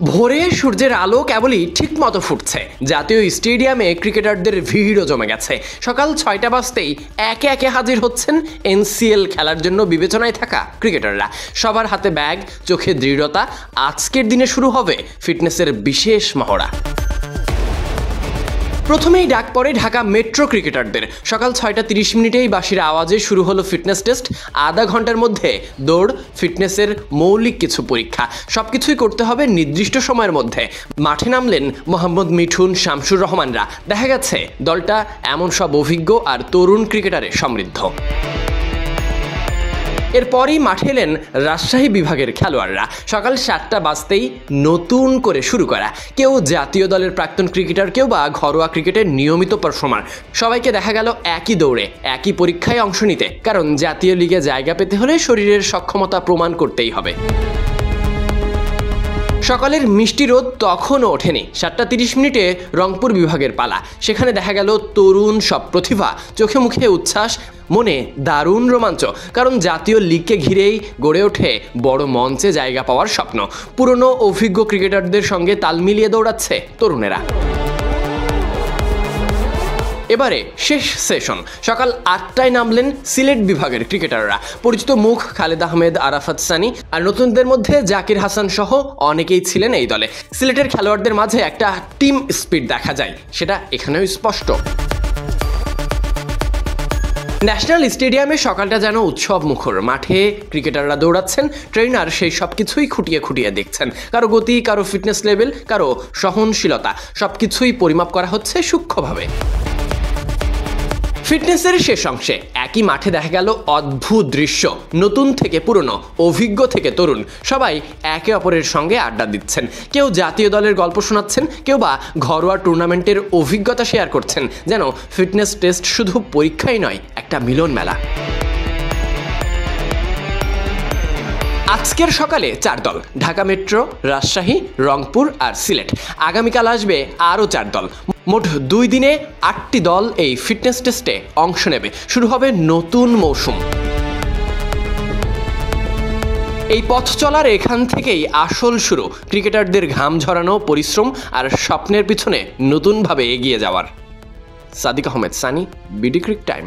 ভোরে সূর্যের আলো কেবলই ঠিক মতো ফুটছে। জাতীয় স্টেডিয়ামে ক্রিকেটারদের ভিড়ও জমে গেছে। সকাল ৬টা বাজতেই একে একে হাজির হচ্ছেন এনসিএল খেলার জন্য বিবেচনায় থাকা ক্রিকেটাররা। সবার হাতে ব্যাগ, চোখে দৃঢ়তা। আজকের দিনে শুরু হবে ফিটনেসের বিশেষ মহড়া। প্রথমেই ডাক পড়ে ঢাকা মেট্রো ক্রিকেটারদের। সকাল ৬টা ৩০ মিনিটেই বাঁশির আওয়াজে শুরু হলো ফিটনেস টেস্ট। আধা ঘন্টার মধ্যে দৌড়, ফিটনেসের মৌলিক কিছু পরীক্ষা, সবকিছুই করতে হবে নির্দিষ্ট সময়ের মধ্যে। মাঠে নামলেন মোহাম্মদ মিঠুন, শামসুর রহমানরা। দেখা গেছে দলটা এমন সব অভিজ্ঞ আর তরুণ ক্রিকেটারে সমৃদ্ধ। এরপরই মাঠে এলেন রাজশাহী বিভাগের খেলোয়াড়রা। সকাল ৭টা বাজতেই নতুন করে শুরু করা। কেউ জাতীয় দলের প্রাক্তন ক্রিকেটার, কেউ বা ঘরোয়া ক্রিকেটের নিয়মিত পারফর্মার। সবাইকে দেখা গেল একই দৌড়ে, একই পরীক্ষায় অংশ নিতে। কারণ জাতীয় লিগে জায়গা পেতে হলে শরীরের সক্ষমতা প্রমাণ করতেই হবে। সকালের মিষ্টি রোদ তখনও ওঠেনি। ৭টা ৩০ মিনিটে রংপুর বিভাগের পালা। সেখানে দেখা গেল তরুণ সব প্রতিভা, চোখে মুখে উচ্ছ্বাস, মনে দারুণ রোমাঞ্চ। কারণ জাতীয় লিগকে ঘিরেই গড়ে ওঠে বড় মঞ্চে জায়গা পাওয়ার স্বপ্ন। পুরনো অভিজ্ঞ ক্রিকেটারদের সঙ্গে তাল মিলিয়ে দৌড়াচ্ছে তরুণেরা। এবারে শেষ সেশন। সকাল ৮টায় নামলেন সিলেট বিভাগের ক্রিকেটাররা। পরিচিত মুখ খালেদ আহমেদ, আরাফাত সানি আর নতুনদের মধ্যে জাকির হাসান সহ অনেকেই ছিলেন এই দলে। সিলেটের খেলোয়াড়দের মাঝে একটা টিম স্পিরিট দেখা যায়, সেটা এখানেও স্পষ্ট। ন্যাশনাল স্টেডিয়ামে সকালটা যেন উৎসব মুখর। মাঠে ক্রিকেটাররা দৌড়াচ্ছেন, ট্রেনার সেই সব কিছুই খুঁটিয়ে খুঁটিয়ে দেখছেন। কারো গতি, কারো ফিটনেস লেভেল, কারো সহনশীলতা, সবকিছুই পরিমাপ করা হচ্ছে সূক্ষ্মভাবে। ফিটনেসের শেষ অংশে একই মাঠে দেখা গেল অদ্ভুত দৃশ্য। নতুন থেকে পুরনো, অভিজ্ঞ থেকে তরুণ, সবাই একে অপরের সঙ্গে আড্ডা দিচ্ছেন। কেউ জাতীয় দলের গল্প শোনাচ্ছেন, কেউ বা ঘরোয়া টুর্নামেন্টের অভিজ্ঞতা শেয়ার করছেন। যেন ফিটনেস টেস্ট শুধু পরীক্ষাই নয়, একটা মিলন মেলা। আজকের সকালে ৪ দল: ঢাকা মেট্রো, রাজশাহী, রংপুর আর সিলেট। আগামীকাল আসবে আরও ৪ দল। মোট ২ দিনে ৮টি দল এই ফিটনেস টেস্টে অংশ নেবে। শুরু হবে নতুন মৌসুম। এই পথ চলার এখান থেকেই আসল শুরু ক্রিকেটারদের ঘাম ঝরানো, পরিশ্রম আর স্বপ্নের পিছনে নতুনভাবে এগিয়ে যাওয়ার। Sadiq Ahmed Sunny, BD cric time.